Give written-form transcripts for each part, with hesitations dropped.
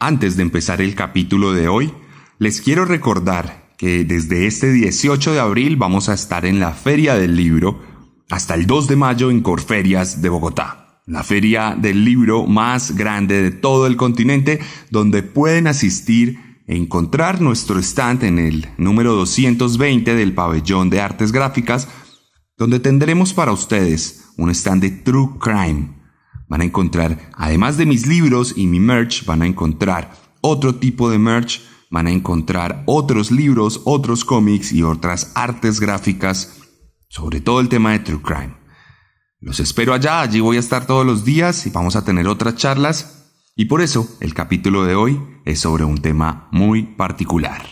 Antes de empezar el capítulo de hoy, les quiero recordar que desde este 18 de abril vamos a estar en la Feria del Libro hasta el 2 de mayo en Corferias de Bogotá, la feria del libro más grande de todo el continente, donde pueden asistir e encontrar nuestro stand en el número 220 del Pabellón de Artes Gráficas, donde tendremos para ustedes un stand de True Crime. Van a encontrar, además de mis libros y mi merch, van a encontrar otro tipo de merch, van a encontrar otros libros, otros cómics y otras artes gráficas sobre todo el tema de True Crime. Los espero allá, allí voy a estar todos los días y vamos a tener otras charlas. Y por eso el capítulo de hoy es sobre un tema muy particular.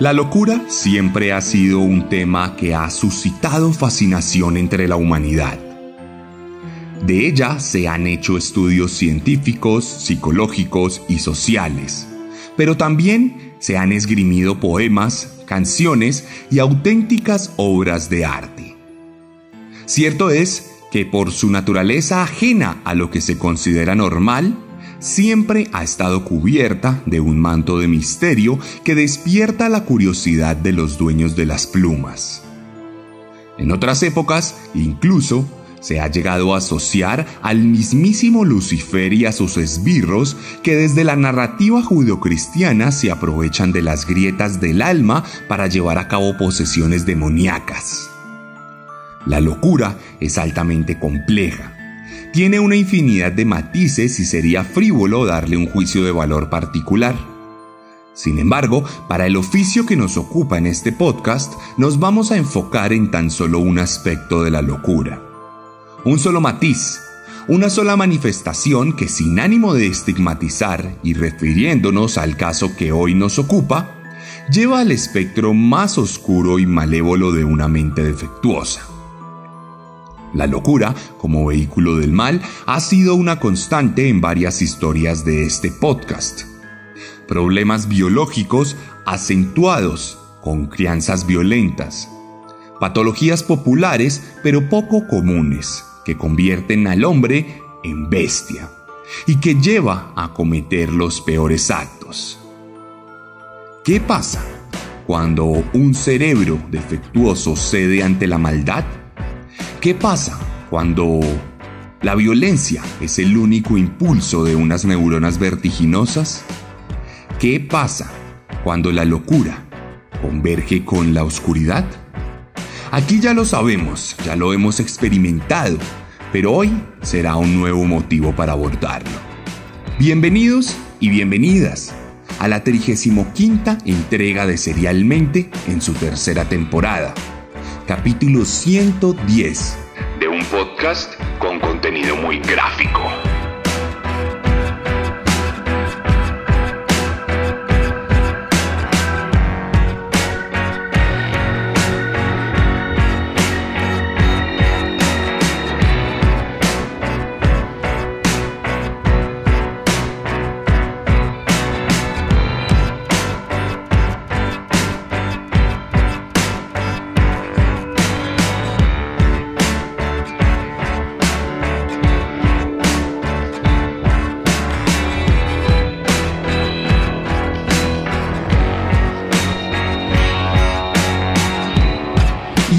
La locura siempre ha sido un tema que ha suscitado fascinación entre la humanidad. De ella se han hecho estudios científicos, psicológicos y sociales, pero también se han esgrimido poemas, canciones y auténticas obras de arte. Cierto es que por su naturaleza ajena a lo que se considera normal, siempre ha estado cubierta de un manto de misterio que despierta la curiosidad de los dueños de las plumas. En otras épocas, incluso, se ha llegado a asociar al mismísimo Lucifer y a sus esbirros que desde la narrativa judeocristiana se aprovechan de las grietas del alma para llevar a cabo posesiones demoníacas. La locura es altamente compleja. Tiene una infinidad de matices y sería frívolo darle un juicio de valor particular. Sin embargo, para el oficio que nos ocupa en este podcast, nos vamos a enfocar en tan solo un aspecto de la locura. Un solo matiz, una sola manifestación que sin ánimo de estigmatizar y refiriéndonos al caso que hoy nos ocupa, lleva al espectro más oscuro y malévolo de una mente defectuosa. La locura, como vehículo del mal, ha sido una constante en varias historias de este podcast. Problemas biológicos acentuados con crianzas violentas. Patologías populares pero poco comunes que convierten al hombre en bestia y que lleva a cometer los peores actos. ¿Qué pasa cuando un cerebro defectuoso cede ante la maldad? ¿Qué pasa cuando la violencia es el único impulso de unas neuronas vertiginosas? ¿Qué pasa cuando la locura converge con la oscuridad? Aquí ya lo sabemos, ya lo hemos experimentado, pero hoy será un nuevo motivo para abordarlo. Bienvenidos y bienvenidas a la 35ª entrega de Serialmente en su tercera temporada. Capítulo 110 de un podcast con contenido muy gráfico.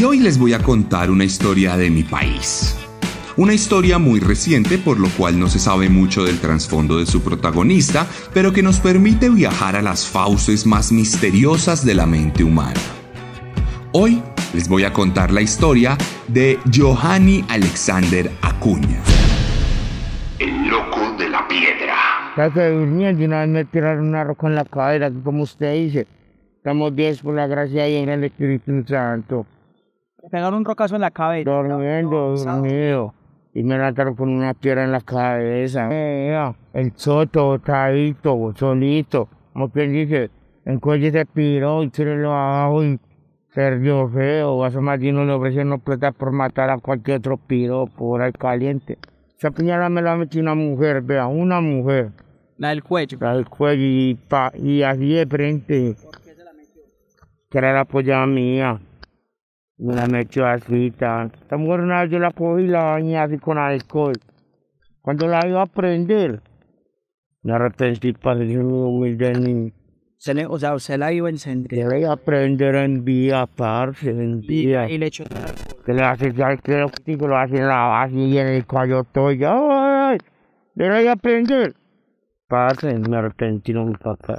Y hoy les voy a contar una historia de mi país. Una historia muy reciente, por lo cual no se sabe mucho del trasfondo de su protagonista, pero que nos permite viajar a las fauces más misteriosas de la mente humana. Hoy les voy a contar la historia de Johanny Alexander Acuña. El loco de la piedra. Estaba durmiendo y una vez me tiraron una roca en la cadera, que como usted dice, estamos 10 por la gracia y en el Espíritu Santo. Me pegaron un rocazo en la cabeza. Dormido. Y me levantaron con una piedra en la cabeza. El soto, botadito, solito. Como quien dice, el cuello se piró y tiró abajo y perdió feo. Hace más de uno le ofrecieron plata por matar a cualquier otro piro por ahí caliente. Esa piñala me la metió una mujer, vea, una mujer. La del cuello. La del cuello y así de frente. ¿Por qué se la metió? Que era la apoyada mía. Me la metió así, tan. Esta mujer una vez yo la cogí y la bañé así con alcohol. Cuando la iba a prender, me arrepentí para ser un humilde niño. O sea, usted la iba a encender. Le voy a prender en vía, parce, en vía. Y le echó. Que le hace, ya que lo digo, lo hace en la base y en el cuello todo. ¡Ay! Le voy a prender. Parce, me arrepentí, no mi papá.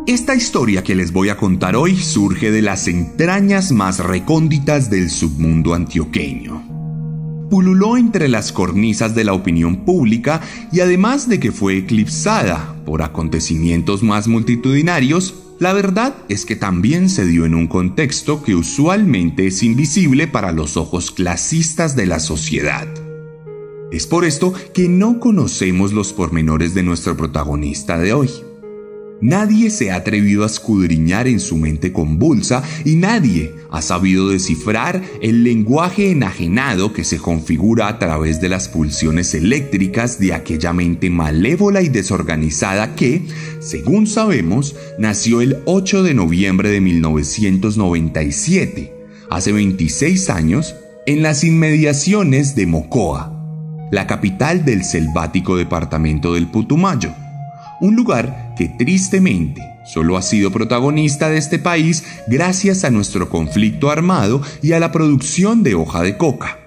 Esta historia que les voy a contar hoy surge de las entrañas más recónditas del submundo antioqueño. Pululó entre las cornisas de la opinión pública y además de que fue eclipsada por acontecimientos más multitudinarios, la verdad es que también se dio en un contexto que usualmente es invisible para los ojos clasistas de la sociedad. Es por esto que no conocemos los pormenores de nuestro protagonista de hoy. Nadie se ha atrevido a escudriñar en su mente convulsa y nadie ha sabido descifrar el lenguaje enajenado que se configura a través de las pulsiones eléctricas de aquella mente malévola y desorganizada que, según sabemos, nació el 8 de noviembre de 1997, hace 26 años, en las inmediaciones de Mocoa, la capital del selvático departamento del Putumayo. Un lugar que tristemente solo ha sido protagonista de este país gracias a nuestro conflicto armado y a la producción de hoja de coca.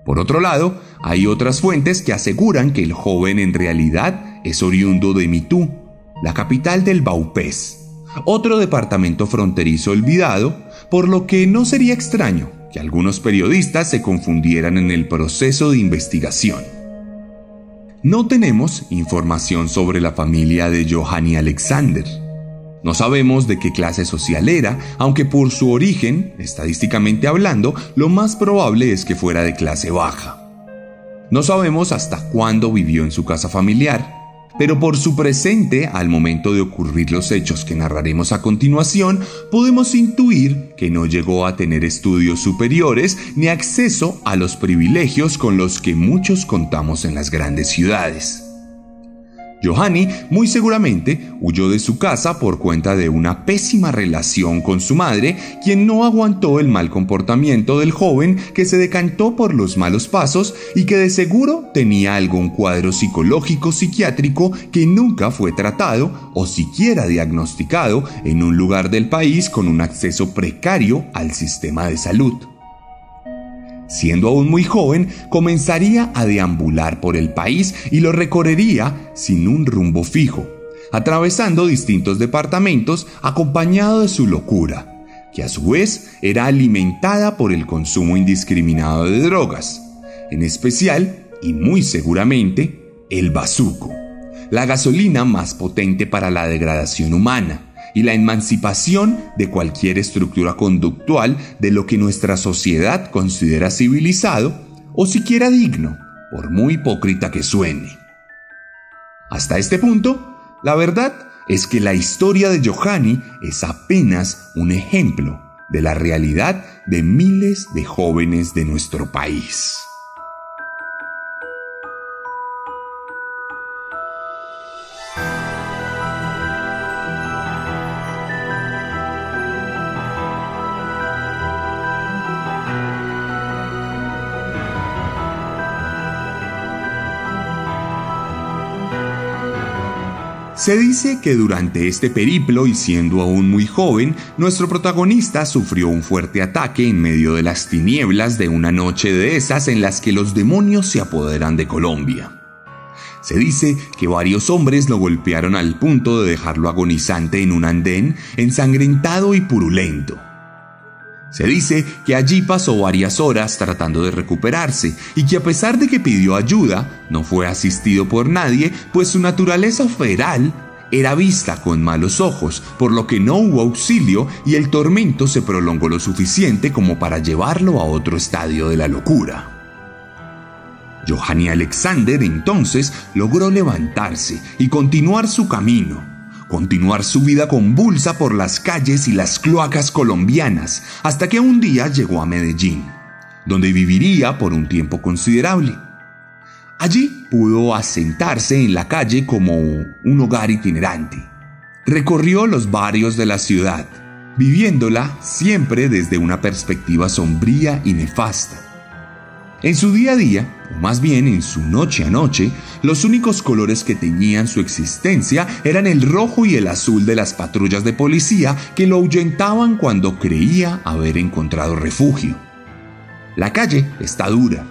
Por otro lado, hay otras fuentes que aseguran que el joven en realidad es oriundo de Mitú, la capital del Vaupés, otro departamento fronterizo olvidado, por lo que no sería extraño que algunos periodistas se confundieran en el proceso de investigación. No tenemos información sobre la familia de Johanny Alexander. No sabemos de qué clase social era, aunque por su origen, estadísticamente hablando, lo más probable es que fuera de clase baja. No sabemos hasta cuándo vivió en su casa familiar, pero por su presente al momento de ocurrir los hechos que narraremos a continuación, podemos intuir que no llegó a tener estudios superiores ni acceso a los privilegios con los que muchos contamos en las grandes ciudades. Johanny muy seguramente huyó de su casa por cuenta de una pésima relación con su madre, quien no aguantó el mal comportamiento del joven que se decantó por los malos pasos y que de seguro tenía algún cuadro psicológico psiquiátrico que nunca fue tratado o siquiera diagnosticado en un lugar del país con un acceso precario al sistema de salud. Siendo aún muy joven, comenzaría a deambular por el país y lo recorrería sin un rumbo fijo, atravesando distintos departamentos acompañado de su locura, que a su vez era alimentada por el consumo indiscriminado de drogas, en especial y muy seguramente el bazuco, la gasolina más potente para la degradación humana y la emancipación de cualquier estructura conductual de lo que nuestra sociedad considera civilizado o siquiera digno, por muy hipócrita que suene. Hasta este punto, la verdad es que la historia de Johanny es apenas un ejemplo de la realidad de miles de jóvenes de nuestro país. Se dice que durante este periplo y siendo aún muy joven, nuestro protagonista sufrió un fuerte ataque en medio de las tinieblas de una noche de esas en las que los demonios se apoderan de Colombia. Se dice que varios hombres lo golpearon al punto de dejarlo agonizante en un andén, ensangrentado y purulento. Se dice que allí pasó varias horas tratando de recuperarse y que a pesar de que pidió ayuda, no fue asistido por nadie, pues su naturaleza feral era vista con malos ojos, por lo que no hubo auxilio y el tormento se prolongó lo suficiente como para llevarlo a otro estadio de la locura. Johanny Alexander entonces logró levantarse y continuar su camino. Continuar su vida convulsa por las calles y las cloacas colombianas, hasta que un día llegó a Medellín, donde viviría por un tiempo considerable. Allí pudo asentarse en la calle como un hogar itinerante. Recorrió los barrios de la ciudad, viviéndola siempre desde una perspectiva sombría y nefasta. En su día a día, o más bien en su noche a noche, los únicos colores que teñían su existencia eran el rojo y el azul de las patrullas de policía que lo ahuyentaban cuando creía haber encontrado refugio. La calle está dura.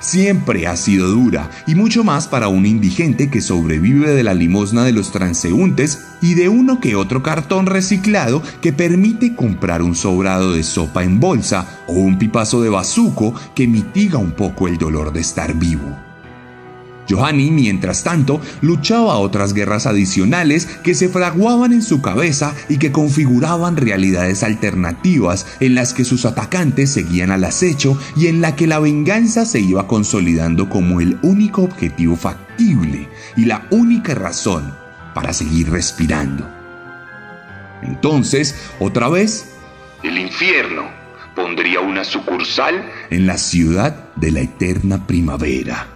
Siempre ha sido dura, y mucho más para un indigente que sobrevive de la limosna de los transeúntes y de uno que otro cartón reciclado que permite comprar un sobrado de sopa en bolsa o un pipazo de bazuco que mitiga un poco el dolor de estar vivo. Johanny, mientras tanto, luchaba otras guerras adicionales que se fraguaban en su cabeza y que configuraban realidades alternativas en las que sus atacantes seguían al acecho y en la que la venganza se iba consolidando como el único objetivo factible y la única razón para seguir respirando. Entonces, otra vez, el infierno pondría una sucursal en la ciudad de la eterna primavera.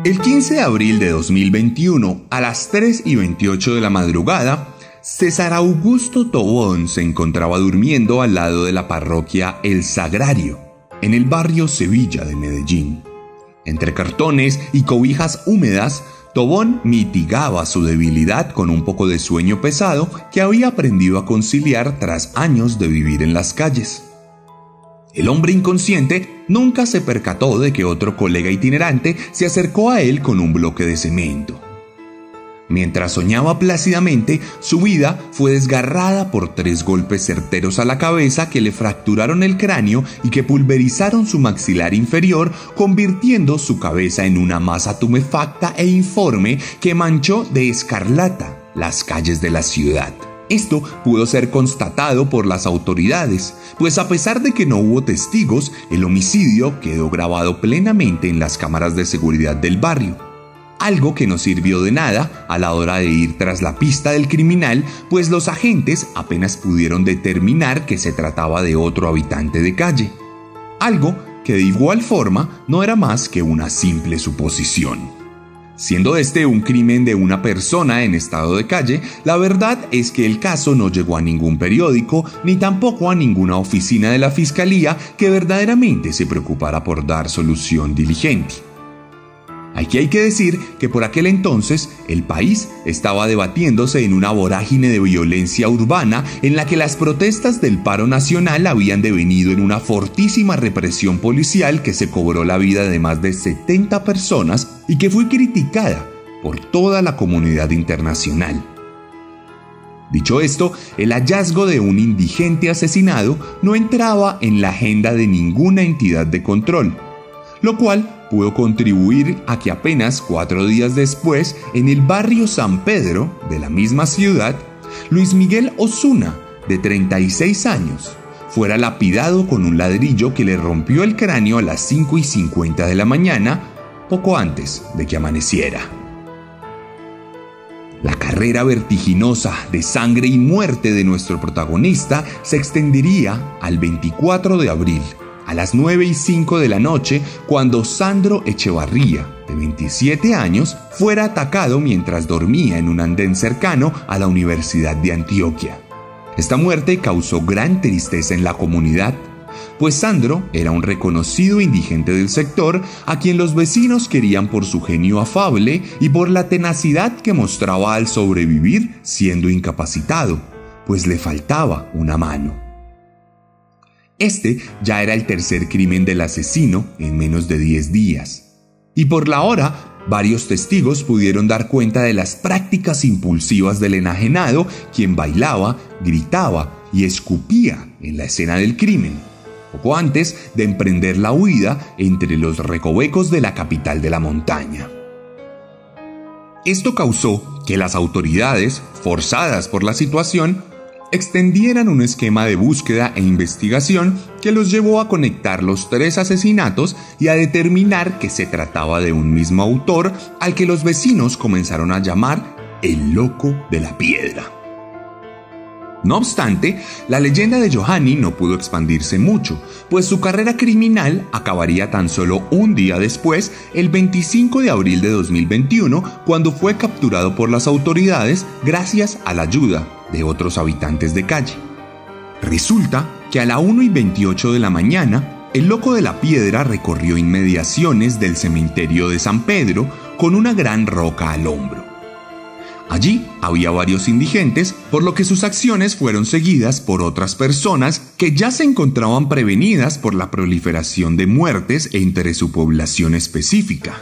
El 15 de abril de 2021, a las 3:28 de la madrugada, César Augusto Tobón se encontraba durmiendo al lado de la parroquia El Sagrario, en el barrio Sevilla de Medellín. Entre cartones y cobijas húmedas, Tobón mitigaba su debilidad con un poco de sueño pesado que había aprendido a conciliar tras años de vivir en las calles. El hombre inconsciente nunca se percató de que otro colega itinerante se acercó a él con un bloque de cemento. Mientras soñaba plácidamente, su vida fue desgarrada por 3 golpes certeros a la cabeza que le fracturaron el cráneo y que pulverizaron su maxilar inferior, convirtiendo su cabeza en una masa tumefacta e informe que manchó de escarlata las calles de la ciudad. Esto pudo ser constatado por las autoridades, pues a pesar de que no hubo testigos, el homicidio quedó grabado plenamente en las cámaras de seguridad del barrio. Algo que no sirvió de nada a la hora de ir tras la pista del criminal, pues los agentes apenas pudieron determinar que se trataba de otro habitante de calle. Algo que de igual forma no era más que una simple suposición. Siendo este un crimen de una persona en estado de calle, la verdad es que el caso no llegó a ningún periódico ni tampoco a ninguna oficina de la fiscalía que verdaderamente se preocupara por dar solución diligente. Aquí hay que decir que por aquel entonces el país estaba debatiéndose en una vorágine de violencia urbana en la que las protestas del paro nacional habían devenido en una fortísima represión policial que se cobró la vida de más de 70 personas y que fue criticada por toda la comunidad internacional. Dicho esto, el hallazgo de un indigente asesinado no entraba en la agenda de ninguna entidad de control, lo cual pudo contribuir a que apenas 4 días después, en el barrio San Pedro de la misma ciudad, Luis Miguel Osuna, de 36 años, fuera lapidado con un ladrillo que le rompió el cráneo a las 5:50 de la mañana, poco antes de que amaneciera. La carrera vertiginosa de sangre y muerte de nuestro protagonista se extendería al 24 de abril, a las 9:05 de la noche cuando Sandro Echevarría, de 27 años, fuera atacado mientras dormía en un andén cercano a la Universidad de Antioquia. Esta muerte causó gran tristeza en la comunidad, pues Sandro era un reconocido indigente del sector a quien los vecinos querían por su genio afable y por la tenacidad que mostraba al sobrevivir siendo incapacitado, pues le faltaba una mano. Este ya era el tercer crimen del asesino en menos de 10 días. Y por la hora, varios testigos pudieron dar cuenta de las prácticas impulsivas del enajenado, quien bailaba, gritaba y escupía en la escena del crimen, poco antes de emprender la huida entre los recovecos de la capital de la montaña. Esto causó que las autoridades, forzadas por la situación, extendieran un esquema de búsqueda e investigación que los llevó a conectar los 3 asesinatos y a determinar que se trataba de un mismo autor al que los vecinos comenzaron a llamar el Loco de la Piedra. No obstante, la leyenda de Johanny no pudo expandirse mucho, pues su carrera criminal acabaría tan solo un día después, el 25 de abril de 2021, cuando fue capturado por las autoridades gracias a la ayuda de otros habitantes de calle. Resulta que a la 1:28 de la mañana, el Loco de la Piedra recorrió inmediaciones del cementerio de San Pedro con una gran roca al hombro. Allí había varios indigentes, por lo que sus acciones fueron seguidas por otras personas que ya se encontraban prevenidas por la proliferación de muertes entre su población específica.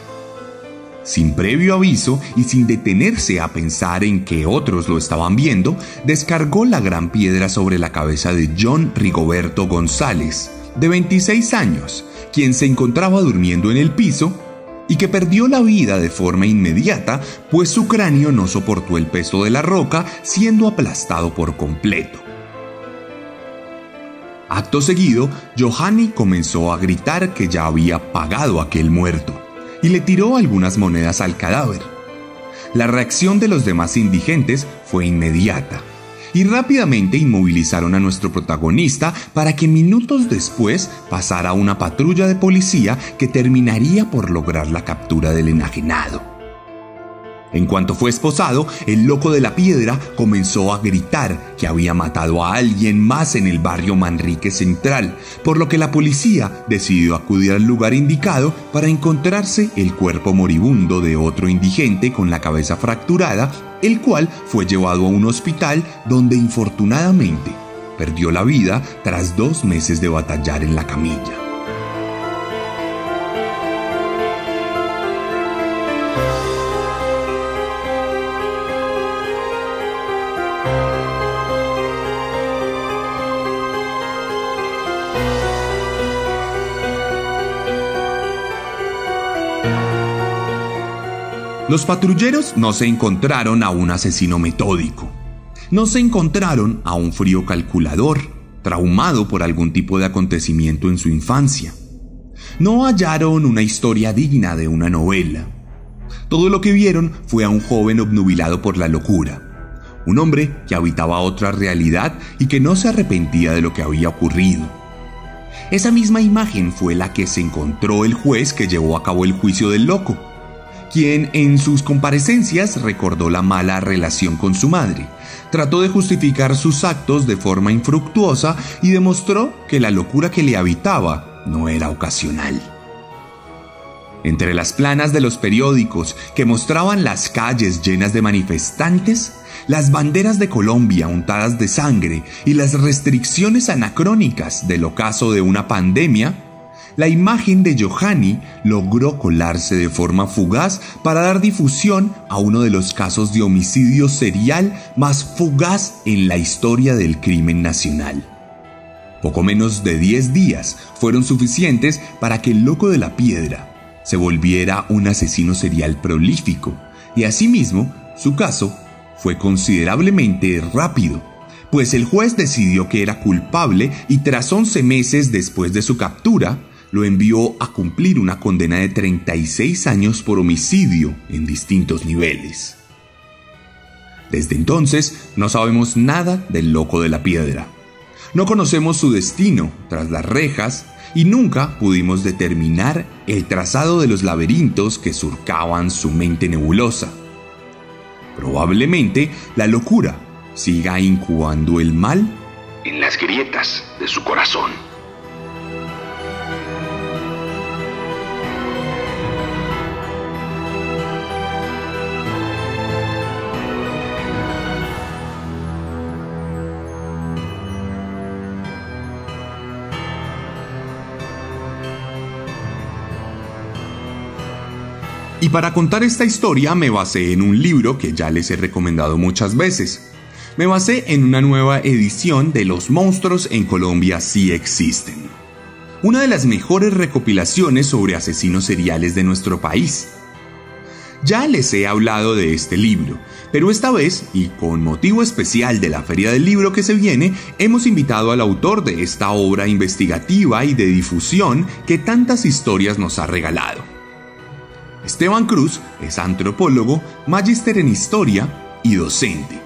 Sin previo aviso y sin detenerse a pensar en que otros lo estaban viendo, descargó la gran piedra sobre la cabeza de John Rigoberto González, de 26 años, quien se encontraba durmiendo en el piso y que perdió la vida de forma inmediata, pues su cráneo no soportó el peso de la roca, siendo aplastado por completo. Acto seguido, Johanny comenzó a gritar que ya había pagado a aquel muerto y le tiró algunas monedas al cadáver. La reacción de los demás indigentes fue inmediata y rápidamente inmovilizaron a nuestro protagonista para que minutos después pasara una patrulla de policía que terminaría por lograr la captura del enajenado. En cuanto fue esposado, el Loco de la Piedra comenzó a gritar que había matado a alguien más en el barrio Manrique Central, por lo que la policía decidió acudir al lugar indicado para encontrarse el cuerpo moribundo de otro indigente con la cabeza fracturada, el cual fue llevado a un hospital donde infortunadamente perdió la vida tras 2 meses de batallar en la camilla. Los patrulleros no se encontraron a un asesino metódico. No se encontraron a un frío calculador, traumado por algún tipo de acontecimiento en su infancia. No hallaron una historia digna de una novela. Todo lo que vieron fue a un joven obnubilado por la locura. Un hombre que habitaba otra realidad y que no se arrepentía de lo que había ocurrido. Esa misma imagen fue la que se encontró el juez que llevó a cabo el juicio del loco, quien en sus comparecencias recordó la mala relación con su madre, trató de justificar sus actos de forma infructuosa y demostró que la locura que le habitaba no era ocasional. Entre las planas de los periódicos que mostraban las calles llenas de manifestantes, las banderas de Colombia untadas de sangre y las restricciones anacrónicas del ocaso de una pandemia, la imagen de Johanny logró colarse de forma fugaz para dar difusión a uno de los casos de homicidio serial más fugaz en la historia del crimen nacional. Poco menos de 10 días fueron suficientes para que el Loco de la Piedra se volviera un asesino serial prolífico, y asimismo su caso fue considerablemente rápido, pues el juez decidió que era culpable y tras 11 meses después de su captura, lo envió a cumplir una condena de 36 años por homicidio en distintos niveles. Desde entonces no sabemos nada del Loco de la Piedra. No conocemos su destino tras las rejas y nunca pudimos determinar el trazado de los laberintos que surcaban su mente nebulosa. Probablemente la locura siga incubando el mal en las grietas de su corazón. Y para contar esta historia me basé en un libro que ya les he recomendado muchas veces. Me basé en una nueva edición de Los monstruos en Colombia sí existen. Una de las mejores recopilaciones sobre asesinos seriales de nuestro país. Ya les he hablado de este libro, pero esta vez, y con motivo especial de la Feria del Libro que se viene, hemos invitado al autor de esta obra investigativa y de difusión que tantas historias nos ha regalado. Esteban Cruz es antropólogo, magíster en historia y docente.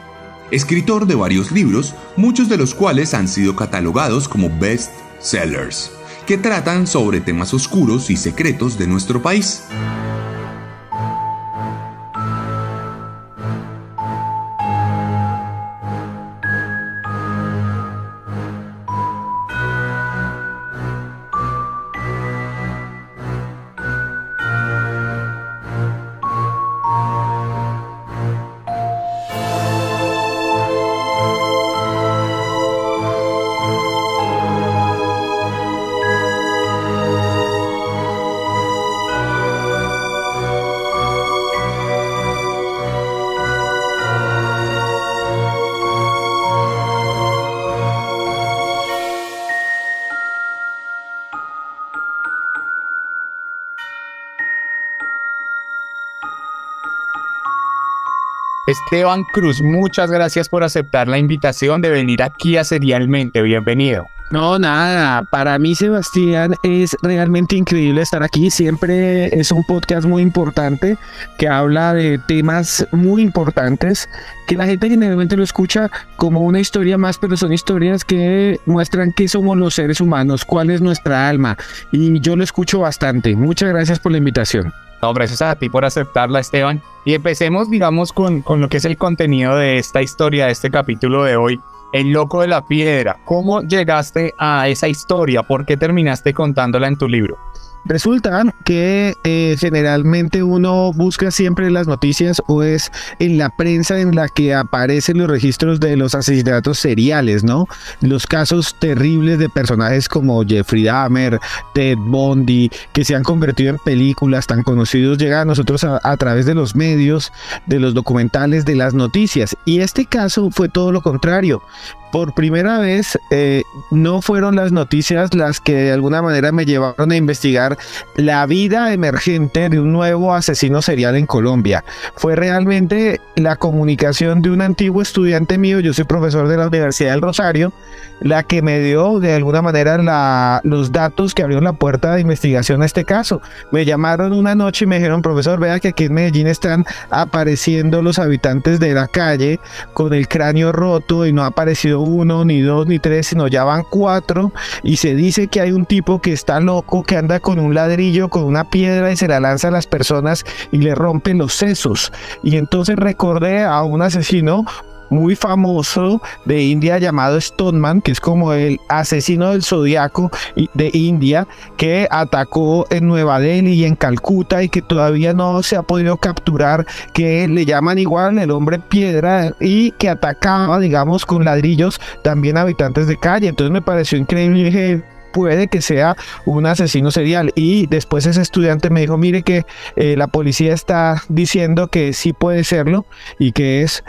Escritor de varios libros, muchos de los cuales han sido catalogados como best sellers, que tratan sobre temas oscuros y secretos de nuestro país. Esteban Cruz, muchas gracias por aceptar la invitación de venir aquí a Serialmente. Bienvenido. No, nada, para mí, Sebastián, es realmente increíble estar aquí. Siempre es un podcast muy importante que habla de temas muy importantes que la gente generalmente lo escucha como una historia más, pero son historias que muestran qué somos los seres humanos, cuál es nuestra alma, y yo lo escucho bastante. Muchas gracias por la invitación. No, gracias a ti por aceptarla, Esteban. Y empecemos, digamos, con lo que es el contenido de esta historia, de este capítulo de hoy. El loco de la piedra. ¿Cómo llegaste a esa historia? ¿Por qué terminaste contándola en tu libro? Resulta que generalmente uno busca siempre las noticias o es en la prensa en la que aparecen los registros de los asesinatos seriales, ¿no? Los casos terribles de personajes como Jeffrey Dahmer, Ted Bundy, que se han convertido en películas tan conocidos, llegan a nosotros a través de los medios, de los documentales, de las noticias. Y este caso fue todo lo contrario. Por primera vez, no fueron las noticias las que de alguna manera me llevaron a investigar la vida emergente de un nuevo asesino serial en Colombia. Fue realmente la comunicación de un antiguo estudiante mío, yo soy profesor de la Universidad del Rosario, la que me dio de alguna manera los datos que abrieron la puerta de investigación a este caso. Me llamaron una noche y me dijeron: profesor, vea que aquí en Medellín están apareciendo los habitantes de la calle con el cráneo roto, y no ha aparecido uno, ni dos, ni tres, sino ya van 4, y se dice que hay un tipo que está loco, que anda con un ladrillo, con una piedra, y se la lanza a las personas y le rompe los sesos. Y entonces recordé a un asesino muy famoso de India llamado Stoneman, que es como el asesino del zodiaco de India, que atacó en Nueva Delhi y en Calcuta, y que todavía no se ha podido capturar, que le llaman igual el hombre piedra, y que atacaba, digamos, con ladrillos también habitantes de calle. Entonces me pareció increíble y dije: puede que sea un asesino serial. Y después ese estudiante me dijo: mire que la policía está diciendo que sí puede serlo, y que es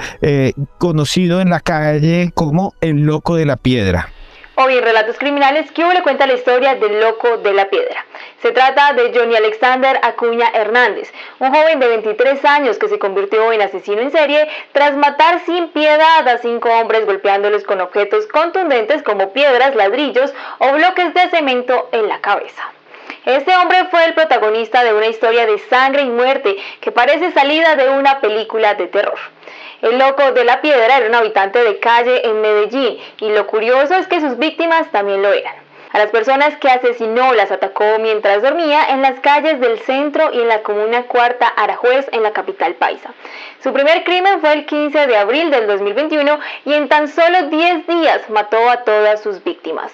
conocido en la calle como el loco de la piedra. Hoy en Relatos Criminales, Cubo le cuenta la historia del loco de la piedra. Se trata de Johnny Alexander Acuña Hernández, un joven de 23 años que se convirtió en asesino en serie tras matar sin piedad a 5 hombres, golpeándolos con objetos contundentes como piedras, ladrillos o bloques de cemento en la cabeza. Este hombre fue el protagonista de una historia de sangre y muerte que parece salida de una película de terror. El loco de la piedra era un habitante de calle en Medellín y lo curioso es que sus víctimas también lo eran. A las personas que asesinó las atacó mientras dormía en las calles del centro y en la comuna Cuarta Aranjuez en la capital paisa. Su primer crimen fue el 15 de abril del 2021 y en tan solo 10 días mató a todas sus víctimas.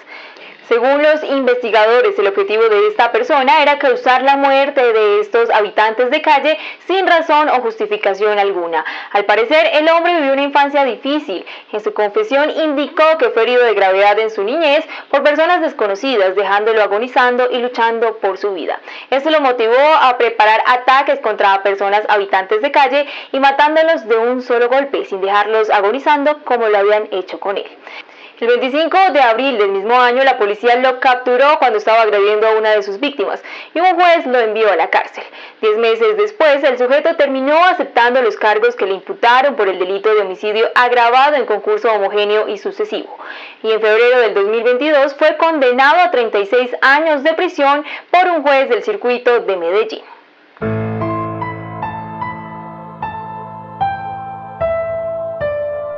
Según los investigadores, el objetivo de esta persona era causar la muerte de estos habitantes de calle sin razón o justificación alguna. Al parecer, el hombre vivió una infancia difícil. En su confesión indicó que fue herido de gravedad en su niñez por personas desconocidas, dejándolo agonizando y luchando por su vida. Esto lo motivó a preparar ataques contra personas habitantes de calle y matándolos de un solo golpe, sin dejarlos agonizando como lo habían hecho con él. El 25 de abril del mismo año, la policía lo capturó cuando estaba agrediendo a una de sus víctimas y un juez lo envió a la cárcel. 10 meses después, el sujeto terminó aceptando los cargos que le imputaron por el delito de homicidio agravado en concurso homogéneo y sucesivo. Y en febrero del 2022 fue condenado a 36 años de prisión por un juez del circuito de Medellín.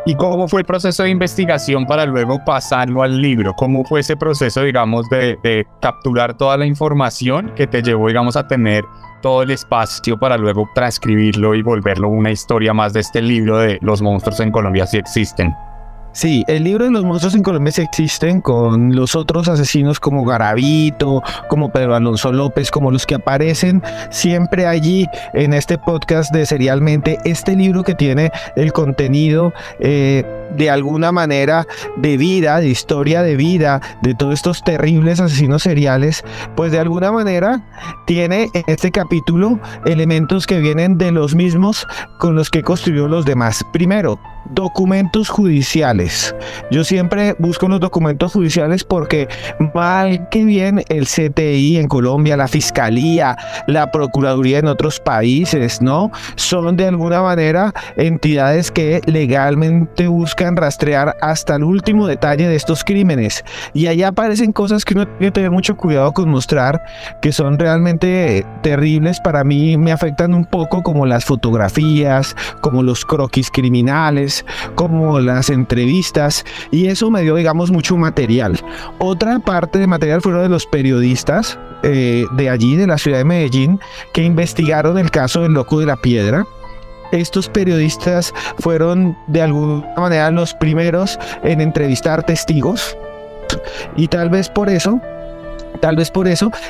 ¿Y cómo fue el proceso de investigación para luego pasarlo al libro? ¿Cómo fue ese proceso, digamos, de capturar toda la información que te llevó, digamos, a tener todo el espacio para luego transcribirlo y volverlo una historia más de este libro de Los monstruos en Colombia sí existen? Sí, el libro de Los monstruos en Colombia sí existen, con los otros asesinos como Garavito, como Pedro Alonso López, como los que aparecen siempre allí en este podcast de Serialmente. Este libro que tiene el contenido de alguna manera de vida, de historia de vida de todos estos terribles asesinos seriales, pues de alguna manera tiene en este capítulo elementos que vienen de los mismos con los que construyó los demás. Primero, documentos judiciales. Yo siempre busco los documentos judiciales porque mal que bien el CTI en Colombia, la Fiscalía, la Procuraduría en otros países, ¿no? Son de alguna manera entidades que legalmente buscan rastrear hasta el último detalle de estos crímenes. Y allá aparecen cosas que uno tiene que tener mucho cuidado con mostrar, que son realmente terribles. Para mí me afectan un poco, como las fotografías, como los croquis criminales, como las entrevistas, y eso me dio, digamos, mucho material. Otra parte de material fueron de los periodistas de allí, de la ciudad de Medellín, que investigaron el caso del loco de la piedra. Estos periodistas fueron de alguna manera los primeros en entrevistar testigos, y tal vez por eso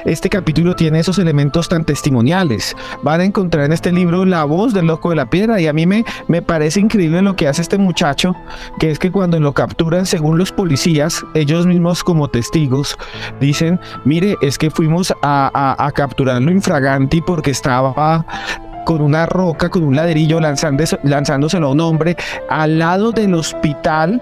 este capítulo tiene esos elementos tan testimoniales. Van a encontrar en este libro la voz del loco de la piedra, y a mí me parece increíble lo que hace este muchacho, que es que cuando lo capturan, según los policías, ellos mismos como testigos dicen: mire, es que fuimos a capturarlo infraganti porque estaba con una roca, con un ladrillo, lanzándoselo a un hombre al lado del hospital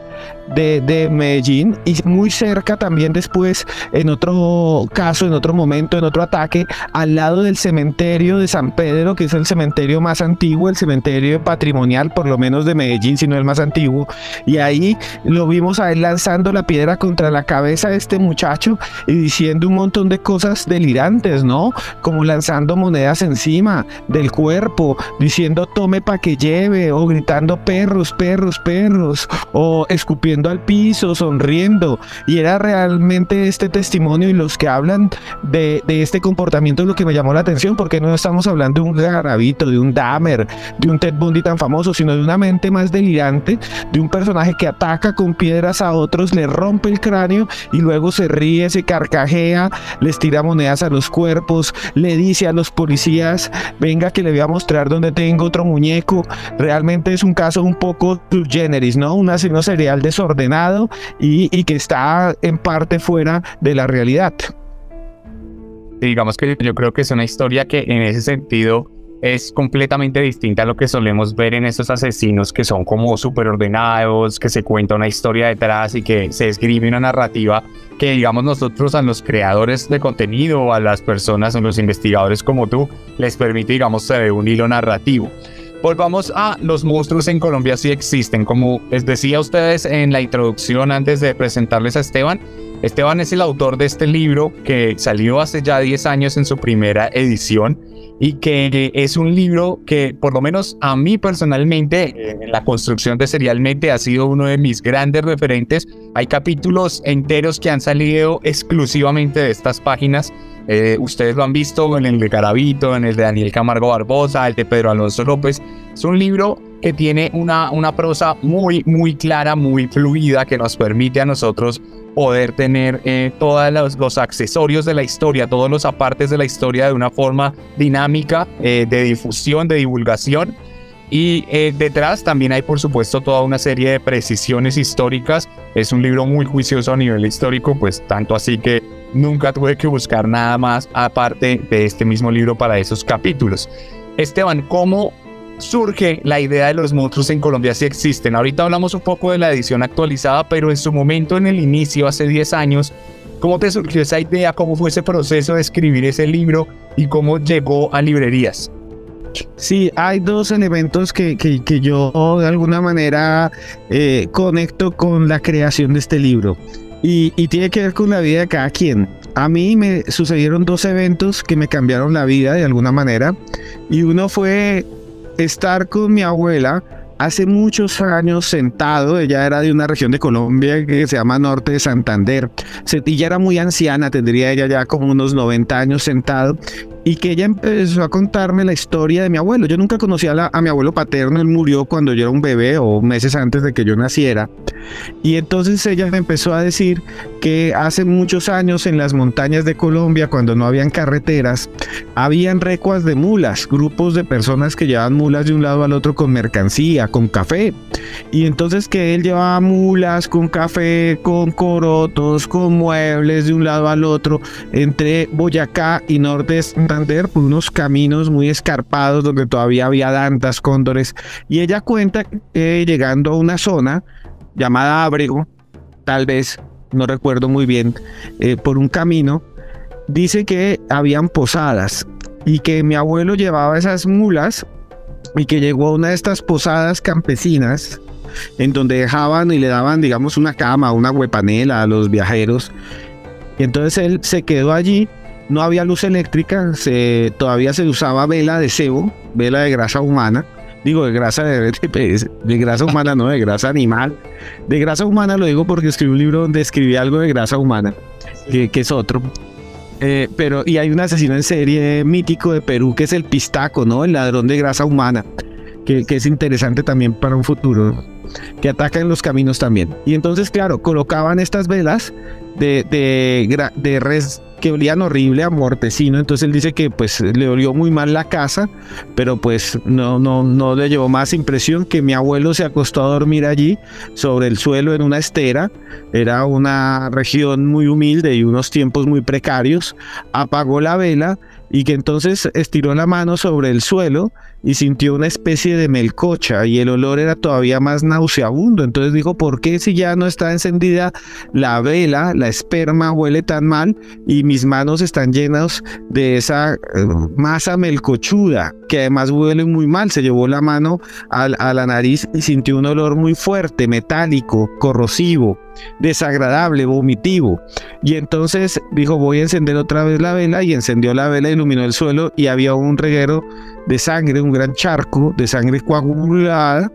de Medellín, y muy cerca también después, en otro caso, en otro momento, en otro ataque, al lado del cementerio de San Pedro, que es el cementerio más antiguo, el cementerio patrimonial, por lo menos de Medellín, si no el más antiguo. Y ahí lo vimos a él lanzando la piedra contra la cabeza de este muchacho y diciendo un montón de cosas delirantes, ¿no? Como lanzando monedas encima del cuerpo, diciendo tome pa' que lleve, o gritando perros, perros, perros, o escupiendo al piso, sonriendo. Y era realmente este testimonio y los que hablan de este comportamiento lo que me llamó la atención, porque no estamos hablando de un Garavito, de un Dahmer, de un Ted Bundy tan famoso, sino de una mente más delirante, de un personaje que ataca con piedras a otros, le rompe el cráneo y luego se ríe, se carcajea, les tira monedas a los cuerpos, le dice a los policías: venga que le voy a mostrar dónde tengo otro muñeco. Realmente es un caso un poco sui generis, ¿no? Un asesino serial desordenado y que está en parte fuera de la realidad. Digamos que yo creo que es una historia que en ese sentido es completamente distinta a lo que solemos ver en estos asesinos que son como súper ordenados, que se cuenta una historia detrás y que se escribe una narrativa que, digamos, nosotros a los creadores de contenido, a las personas, a los investigadores como tú, les permite, digamos, se ve un hilo narrativo. Volvamos a los monstruos en Colombia sí existen. Como les decía a ustedes en la introducción antes de presentarles a Esteban, Esteban es el autor de este libro que salió hace ya 10 años en su primera edición y que es un libro que por lo menos a mí personalmente en la construcción de Serialmente ha sido uno de mis grandes referentes. Hay capítulos enteros que han salido exclusivamente de estas páginas. Ustedes lo han visto en el de Garavito, en el de Daniel Camargo Barbosa, el de Pedro Alonso López. Es un libro que tiene una prosa muy clara, muy fluida, que nos permite a nosotros poder tener todos los accesorios de la historia, todos los apartes de la historia de una forma dinámica, de difusión, de divulgación. Y detrás también hay, por supuesto, toda una serie de precisiones históricas. Es un libro muy juicioso a nivel histórico, pues tanto así que nunca tuve que buscar nada más aparte de este mismo libro para esos capítulos. Esteban, ¿cómo surge la idea de los monstruos en Colombia si existen? Ahorita hablamos un poco de la edición actualizada, pero en su momento, en el inicio, hace 10 años, ¿cómo te surgió esa idea? ¿Cómo fue ese proceso de escribir ese libro? ¿Y cómo llegó a librerías? Sí, hay dos elementos que yo de alguna manera conecto con la creación de este libro y tiene que ver con la vida de cada quien. A mí me sucedieron dos eventos que me cambiaron la vida de alguna manera, y uno fue estar con mi abuela hace muchos años sentado. Ella era de una región de Colombia que se llama Norte de Santander. Ella era muy anciana, tendría ella ya como unos 90 años sentado, y que ella empezó a contarme la historia de mi abuelo. Yo nunca conocí a mi abuelo paterno, él murió cuando yo era un bebé o meses antes de que yo naciera. Y entonces ella me empezó a decir que hace muchos años en las montañas de Colombia, cuando no habían carreteras, habían recuas de mulas, grupos de personas que llevaban mulas de un lado al otro con mercancía, con café. Y entonces que él llevaba mulas con café, con corotos, con muebles de un lado al otro, entre Boyacá y Norte de Santander, por unos caminos muy escarpados donde todavía había dantas, cóndores. Y ella cuenta que llegando a una zona llamada Ábrego, tal vez, no recuerdo muy bien, por un camino, dice que habían posadas y que mi abuelo llevaba esas mulas y que llegó a una de estas posadas campesinas en donde dejaban y le daban, digamos, una cama, una huepanela a los viajeros. Y entonces él se quedó allí. No había luz eléctrica, todavía se usaba vela de cebo, vela de grasa humana. Digo, de grasa de grasa humana, no de grasa animal. De grasa humana lo digo porque escribí un libro donde escribí algo de grasa humana, que es otro. Y hay un asesino en serie mítico de Perú que es el Pistaco, ¿no? El ladrón de grasa humana, que es interesante también para un futuro, que ataca en los caminos también. Y entonces, claro, colocaban estas velas de res que olían horrible a mortecino. Entonces él dice que pues le olió muy mal la casa, pero pues no le llevó más impresión que mi abuelo se acostó a dormir allí sobre el suelo en una estera. Era una región muy humilde y unos tiempos muy precarios. Apagó la vela y que entonces estiró la mano sobre el suelo y sintió una especie de melcocha y el olor era todavía más nauseabundo. Entonces dijo, ¿por qué si ya no está encendida la vela, la esperma huele tan mal y mis manos están llenas de esa masa melcochuda que además huele muy mal? Se llevó la mano a la nariz y sintió un olor muy fuerte, metálico, corrosivo, desagradable, vomitivo. Y entonces dijo, voy a encender otra vez la vela, y encendió la vela, iluminó el suelo y había un reguero de sangre, un gran charco de sangre coagulada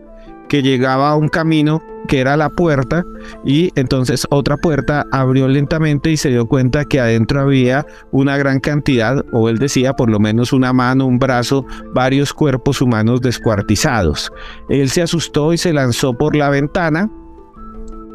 que llegaba a un camino que era la puerta, y entonces otra puerta abrió lentamente y se dio cuenta que adentro había una gran cantidad, o él decía por lo menos una mano, un brazo, varios cuerpos humanos descuartizados. Él se asustó y se lanzó por la ventana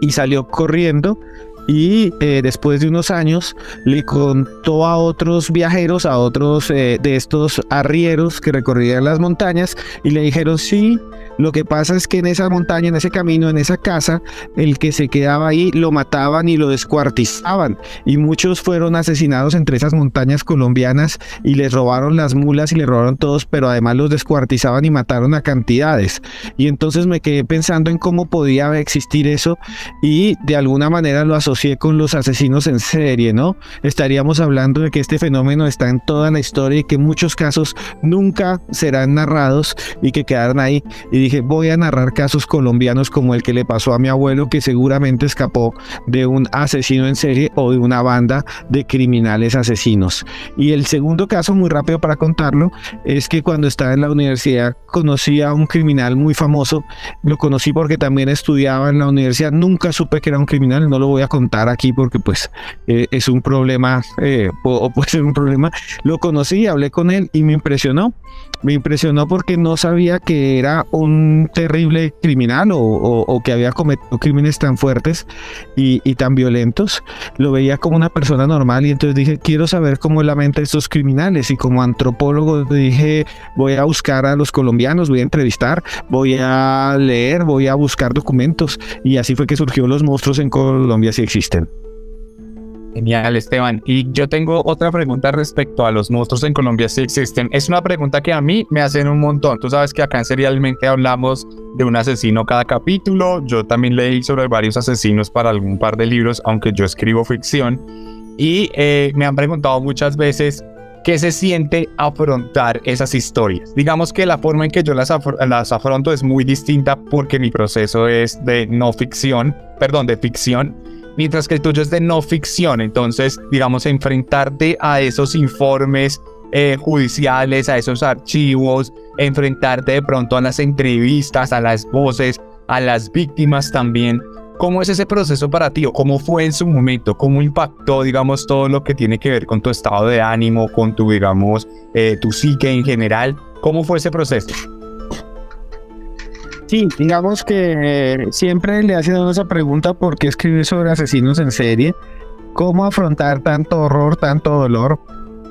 y salió corriendo. Y después de unos años le contó a otros viajeros, a otros de estos arrieros que recorrían las montañas, y le dijeron, sí, Lo que pasa es que en esa montaña, en ese camino, en esa casa, el que se quedaba ahí lo mataban y lo descuartizaban. Y muchos fueron asesinados entre esas montañas colombianas y les robaron las mulas y les robaron todos, pero además los descuartizaban y mataron a cantidades. Y entonces me quedé pensando en cómo podía existir eso y de alguna manera lo asocié con los asesinos en serie, ¿no? Estaríamos hablando de que este fenómeno está en toda la historia y que muchos casos nunca serán narrados y que quedaron ahí. Y dije, voy a narrar casos colombianos como el que le pasó a mi abuelo, que seguramente escapó de un asesino en serie o de una banda de criminales asesinos. Y el segundo caso, muy rápido para contarlo, es que cuando estaba en la universidad conocí a un criminal muy famoso. Lo conocí porque también estudiaba en la universidad. Nunca supe que era un criminal, no lo voy a contar aquí porque pues es un problema, o puede ser un problema. Lo conocí, hablé con él y me impresionó. Me impresionó porque no sabía que era un terrible criminal o que había cometido crímenes tan fuertes y tan violentos. Lo veía como una persona normal y entonces dije, quiero saber cómo es la mente de estos criminales. Y como antropólogo dije, voy a buscar a los colombianos, voy a entrevistar, voy a leer, voy a buscar documentos. Y así fue que surgió Los Monstruos en Colombia Si Existen. Genial, Esteban. Y yo tengo otra pregunta respecto a Los Monstruos en Colombia Si Existen. Es una pregunta que a mí me hacen un montón. Tú sabes que acá en Serialmente hablamos de un asesino cada capítulo. Yo también leí sobre varios asesinos para algún par de libros, aunque yo escribo ficción. Y me han preguntado muchas veces qué se siente afrontar esas historias. Digamos que la forma en que yo las afronto es muy distinta porque mi proceso es de ficción, mientras que el tuyo es de no ficción. Entonces, digamos, enfrentarte a esos informes judiciales, a esos archivos, enfrentarte de pronto a las entrevistas, a las voces, a las víctimas también. ¿Cómo es ese proceso para ti? ¿O cómo fue en su momento? ¿Cómo impactó, digamos, todo lo que tiene que ver con tu estado de ánimo, con tu, digamos, tu psique en general? ¿Cómo fue ese proceso? Sí, digamos que siempre le hacen a uno esa pregunta: ¿por qué escribir sobre asesinos en serie? ¿Cómo afrontar tanto horror, tanto dolor?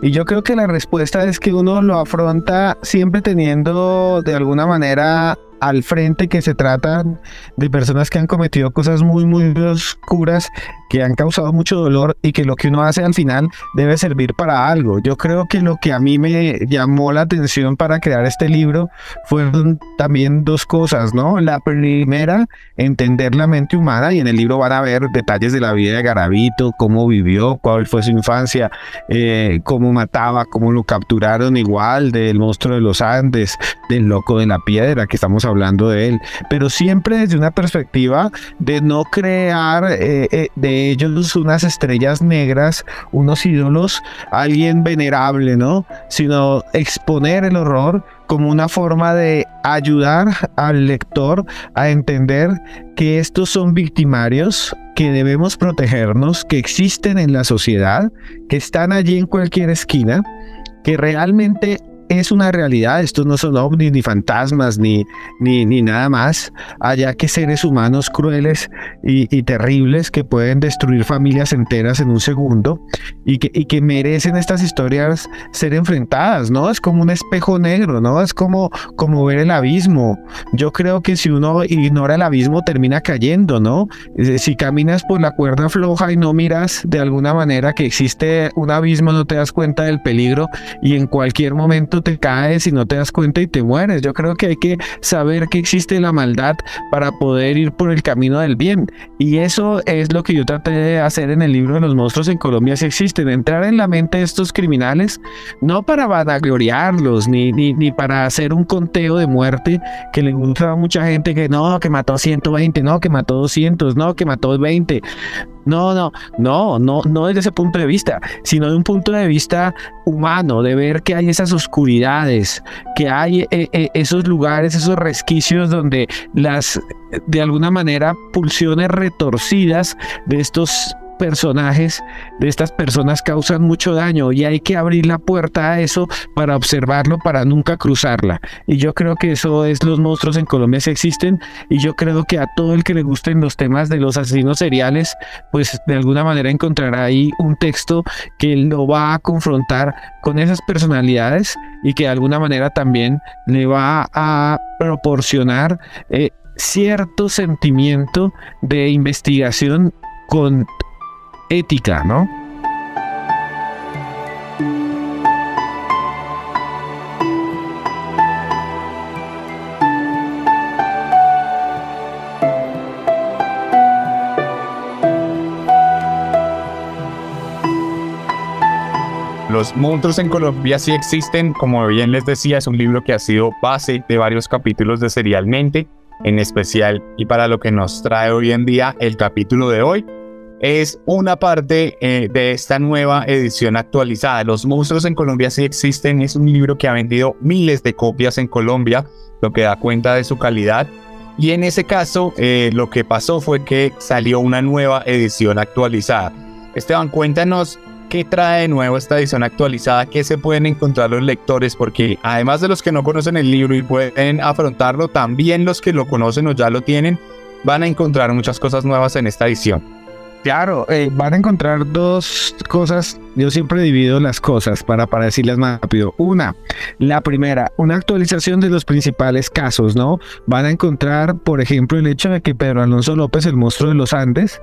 Y yo creo que la respuesta es que uno lo afronta siempre teniendo de alguna manera al frente que se tratan de personas que han cometido cosas muy, muy oscuras, que han causado mucho dolor y que lo que uno hace al final debe servir para algo. Yo creo que lo que a mí me llamó la atención para crear este libro fueron también dos cosas, ¿no? La primera, entender la mente humana, y en el libro van a ver detalles de la vida de Garavito, cómo vivió, cuál fue su infancia, cómo mataba, cómo lo capturaron, igual del monstruo de los Andes, del loco de la piedra, que estamos hablando de él, pero siempre desde una perspectiva de no crear de ellos unas estrellas negras, unos ídolos, alguien venerable, ¿no? Sino exponer el horror como una forma de ayudar al lector a entender que estos son victimarios, que debemos protegernos, que existen en la sociedad, que están allí en cualquier esquina, que realmente es una realidad. Estos no son ovnis, ni fantasmas, ni nada más, allá que seres humanos crueles y terribles que pueden destruir familias enteras en un segundo y que merecen estas historias ser enfrentadas, ¿no? Es como un espejo negro, ¿no? Es como ver el abismo. Yo creo que si uno ignora el abismo termina cayendo, ¿no? Si caminas por la cuerda floja y no miras de alguna manera que existe un abismo, no te das cuenta del peligro y en cualquier momento te caes y no te das cuenta y te mueres. Yo creo que hay que saber que existe la maldad para poder ir por el camino del bien, y eso es lo que yo traté de hacer en el libro de Los Monstruos en Colombia Si Existen, entrar en la mente de estos criminales, no para vanagloriarlos ni para hacer un conteo de muerte que le gusta a mucha gente, que no, que mató 120, no, que mató 200, no, que mató 20. No desde ese punto de vista, sino de un punto de vista humano, de ver que hay esas oscuridades, que hay esos lugares, esos resquicios donde de alguna manera, pulsiones retorcidas de estos personajes, de estas personas causan mucho daño y hay que abrir la puerta a eso para observarlo, para nunca cruzarla. Y yo creo que eso es Los monstruos en Colombia sí existen, y yo creo que a todo el que le gusten los temas de los asesinos seriales, pues de alguna manera encontrará ahí un texto que lo va a confrontar con esas personalidades y que de alguna manera también le va a proporcionar cierto sentimiento de investigación con ética, ¿no? Los monstruos en Colombia sí existen, como bien les decía, es un libro que ha sido base de varios capítulos de Serialmente, en especial y para lo que nos trae hoy en día el capítulo de hoy. Es una parte de esta nueva edición actualizada. Los monstruos en Colombia sí existen, es un libro que ha vendido miles de copias en Colombia, lo que da cuenta de su calidad. Y en ese caso, lo que pasó fue que salió una nueva edición actualizada. Esteban, cuéntanos qué trae de nuevo esta edición actualizada, qué se pueden encontrar los lectores, porque además de los que no conocen el libro y pueden afrontarlo, también los que lo conocen o ya lo tienen, van a encontrar muchas cosas nuevas en esta edición. Claro, van a encontrar dos cosas. Yo siempre divido las cosas para decirlas más rápido. La primera, una actualización de los principales casos, ¿no? Van a encontrar, por ejemplo, el hecho de que Pedro Alonso López, el monstruo de los Andes,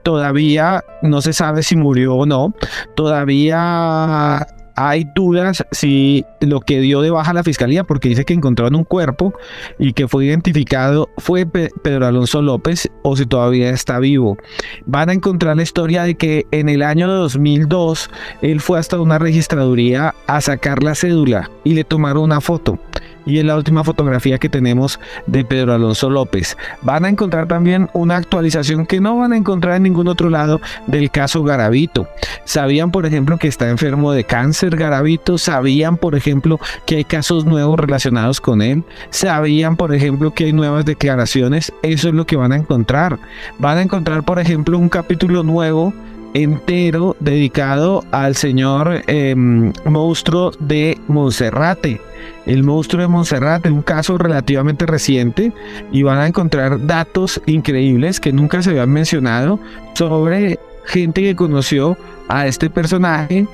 todavía no se sabe si murió o no. Todavía hay dudas si lo que dio de baja la fiscalía, porque dice que encontraron un cuerpo y que fue identificado, fue Pedro Alonso López, o si todavía está vivo. Van a encontrar la historia de que en el año 2002 él fue hasta una registraduría a sacar la cédula y le tomaron una foto. Y es la última fotografía que tenemos de Pedro Alonso López. Van a encontrar también una actualización que no van a encontrar en ningún otro lado del caso Garavito. Sabían, por ejemplo, que está enfermo de cáncer Garavito. Sabían, por ejemplo, que hay casos nuevos relacionados con él. Sabían, por ejemplo, que hay nuevas declaraciones. Eso es lo que van a encontrar. Van a encontrar, por ejemplo, un capítulo nuevo entero dedicado al señor monstruo de Monserrate. El monstruo de Monserrate, un caso relativamente reciente, y van a encontrar datos increíbles que nunca se habían mencionado sobre gente que conoció a este personaje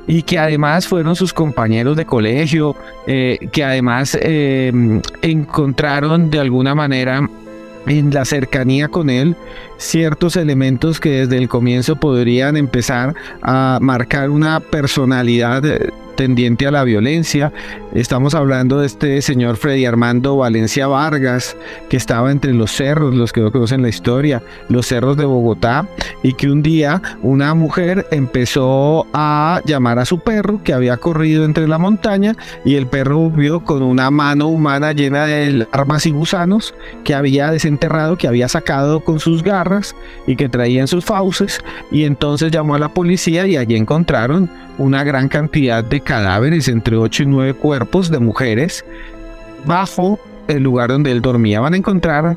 y que además fueron sus compañeros de colegio, que además encontraron de alguna manera en la cercanía con él ciertos elementos que desde el comienzo podrían empezar a marcar una personalidad tendiente a la violencia. Estamos hablando de este señor Freddy Armando Valencia Vargas, que estaba entre los cerros, los que no conocen la historia, los cerros de Bogotá, y que un día una mujer empezó a llamar a su perro que había corrido entre la montaña, y el perro vio con una mano humana llena de armas y gusanos que había desenterrado, que había sacado con sus garras y que traía en sus fauces, y entonces llamó a la policía y allí encontraron una gran cantidad de cadáveres, entre 8 y 9 cuerpos de mujeres bajo el lugar donde él dormía. Van a encontrar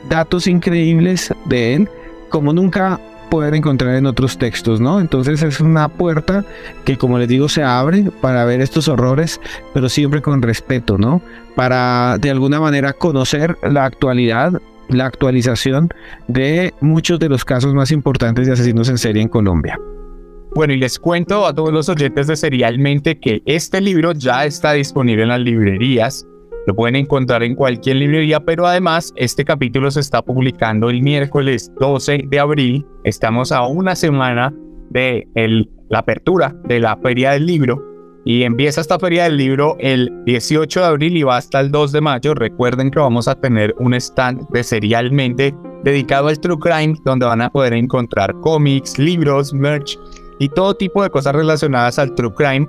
datos increíbles de él como nunca pueden encontrar en otros textos, ¿no? Entonces es una puerta que, como les digo, se abre para ver estos horrores, pero siempre con respeto, ¿no? Para de alguna manera conocer la actualidad, la actualización de muchos de los casos más importantes de asesinos en serie en Colombia. Bueno, y les cuento a todos los oyentes de Serialmente que este libro ya está disponible en las librerías. Lo pueden encontrar en cualquier librería, pero además este capítulo se está publicando el miércoles 12 de abril. Estamos a una semana de la apertura de la Feria del Libro. Y empieza esta Feria del Libro el 18 de abril y va hasta el 2 de mayo. Recuerden que vamos a tener un stand de Serialmente dedicado al True Crime, donde van a poder encontrar cómics, libros, merch y todo tipo de cosas relacionadas al True Crime.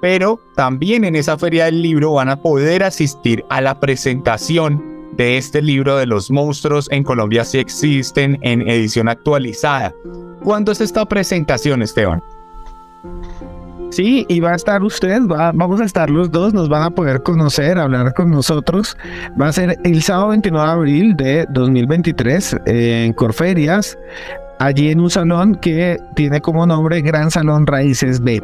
Pero también en esa Feria del Libro van a poder asistir a la presentación de este libro de Los monstruos en Colombia sí existen, en edición actualizada. ¿Cuándo es esta presentación, Esteban? Sí, y va a estar usted, vamos a estar los dos, nos van a poder conocer, hablar con nosotros. Va a ser el sábado 29 de abril de 2023 en Corferias. allí en un salón que tiene como nombre Gran Salón Raíces B.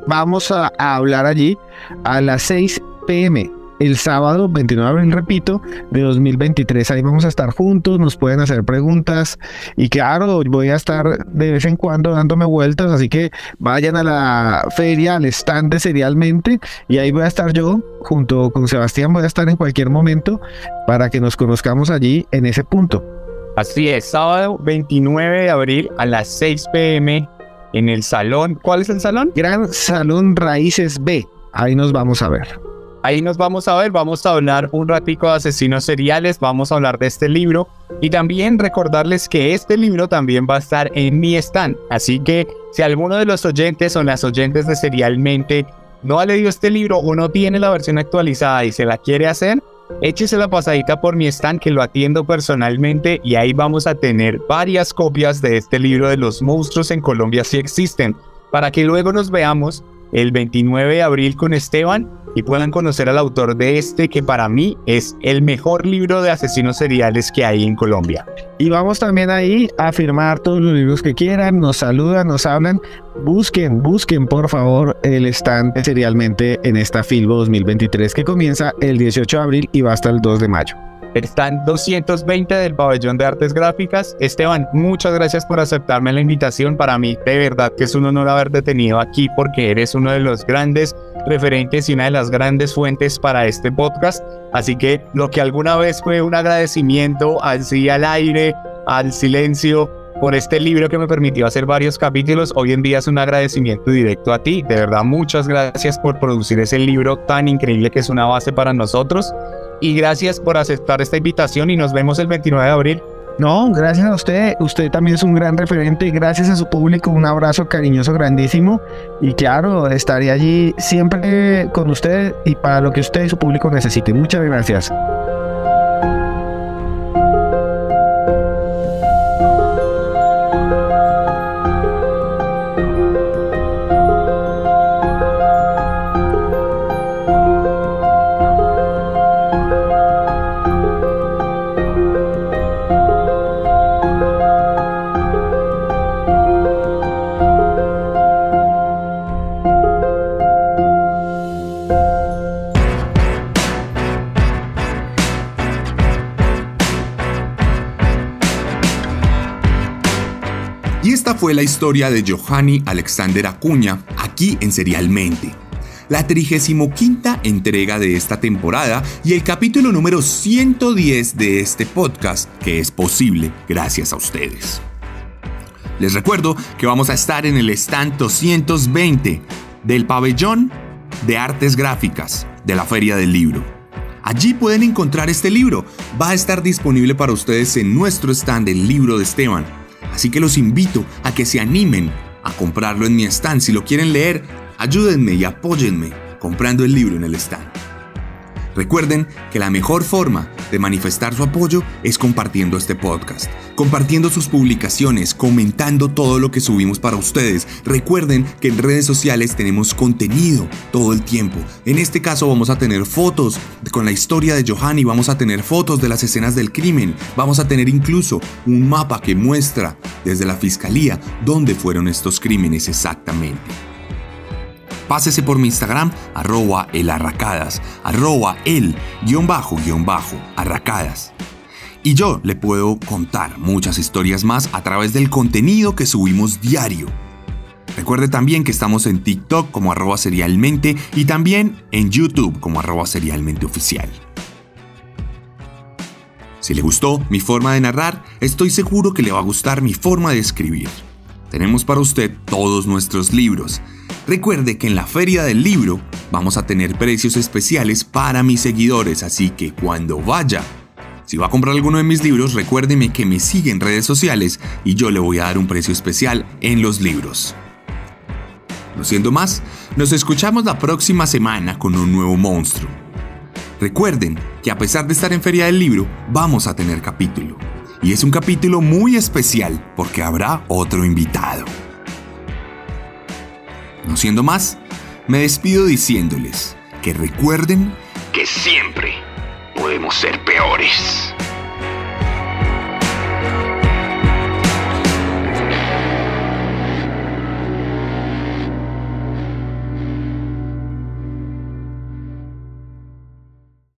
Vamos a hablar allí a las 6 p.m. el sábado 29 de abril, repito, de 2023. Ahí vamos a estar juntos, nos pueden hacer preguntas y claro, voy a estar de vez en cuando dándome vueltas, así que vayan a la feria, al stand de Serialmente, y ahí voy a estar yo junto con Sebastián, voy a estar en cualquier momento para que nos conozcamos allí en ese punto. Así es, sábado 29 de abril a las 6 p.m. en el salón. ¿Cuál es el salón? Gran Salón Raíces B. Ahí nos vamos a ver. Ahí nos vamos a ver, vamos a hablar un ratico de asesinos seriales, vamos a hablar de este libro y también recordarles que este libro también va a estar en mi stand. Así que si alguno de los oyentes o las oyentes de Serialmente no ha leído este libro o no tiene la versión actualizada y se la quiere hacer, échese la pasadita por mi stand que lo atiendo personalmente y ahí vamos a tener varias copias de este libro de los monstruos en Colombia sí existen, para que luego nos veamos el 29 de abril con Esteban y puedan conocer al autor de este que para mí es el mejor libro de asesinos seriales que hay en Colombia. Y vamos también ahí a firmar todos los libros que quieran, nos saludan, nos hablan, busquen por favor el stand de Serialmente en esta Filbo 2023 que comienza el 18 de abril y va hasta el 2 de mayo. Están 220 del Pabellón de Artes Gráficas. Esteban, muchas gracias por aceptarme la invitación. Para mí, de verdad que es un honor haberte tenido aquí porque eres uno de los grandes referentes y una de las grandes fuentes para este podcast. Así que lo que alguna vez fue un agradecimiento así al aire, al silencio, por este libro que me permitió hacer varios capítulos, hoy en día es un agradecimiento directo a ti. De verdad, muchas gracias por producir ese libro tan increíble que es una base para nosotros. Y gracias por aceptar esta invitación y nos vemos el 29 de abril. No, gracias a usted. Usted también es un gran referente. Gracias a su público. Un abrazo cariñoso, grandísimo. Y claro, estaré allí siempre con usted y para lo que usted y su público necesiten. Muchas gracias. Y esta fue la historia de Johanny Alexander Acuña, aquí en Serialmente. La 35ª entrega de esta temporada y el capítulo número 110 de este podcast, que es posible gracias a ustedes. Les recuerdo que vamos a estar en el stand 220 del Pabellón de Artes Gráficas de la Feria del Libro. Allí pueden encontrar este libro. Va a estar disponible para ustedes en nuestro stand, el libro de Esteban. Así que los invito a que se animen a comprarlo en mi stand. Si lo quieren leer, ayúdenme y apóyenme comprando el libro en el stand. Recuerden que la mejor forma de manifestar su apoyo es compartiendo este podcast, compartiendo sus publicaciones, comentando todo lo que subimos para ustedes. Recuerden que en redes sociales tenemos contenido todo el tiempo. En este caso vamos a tener fotos con la historia de Johanny, vamos a tener fotos de las escenas del crimen, vamos a tener incluso un mapa que muestra desde la fiscalía dónde fueron estos crímenes exactamente. Pásese por mi Instagram, @elarracadas, @el_arracadas. Y yo le puedo contar muchas historias más a través del contenido que subimos diario. Recuerde también que estamos en TikTok como @serialmente y también en YouTube como @serialmenteoficial. Si le gustó mi forma de narrar, estoy seguro que le va a gustar mi forma de escribir. Tenemos para usted todos nuestros libros. Recuerde que en la Feria del Libro vamos a tener precios especiales para mis seguidores, así que cuando vaya, si va a comprar alguno de mis libros, recuérdeme que me sigue en redes sociales y yo le voy a dar un precio especial en los libros. No siendo más, nos escuchamos la próxima semana con un nuevo monstruo. Recuerden que a pesar de estar en Feria del Libro, vamos a tener capítulo. Y es un capítulo muy especial porque habrá otro invitado. No siendo más, me despido diciéndoles que recuerden que siempre podemos ser peores.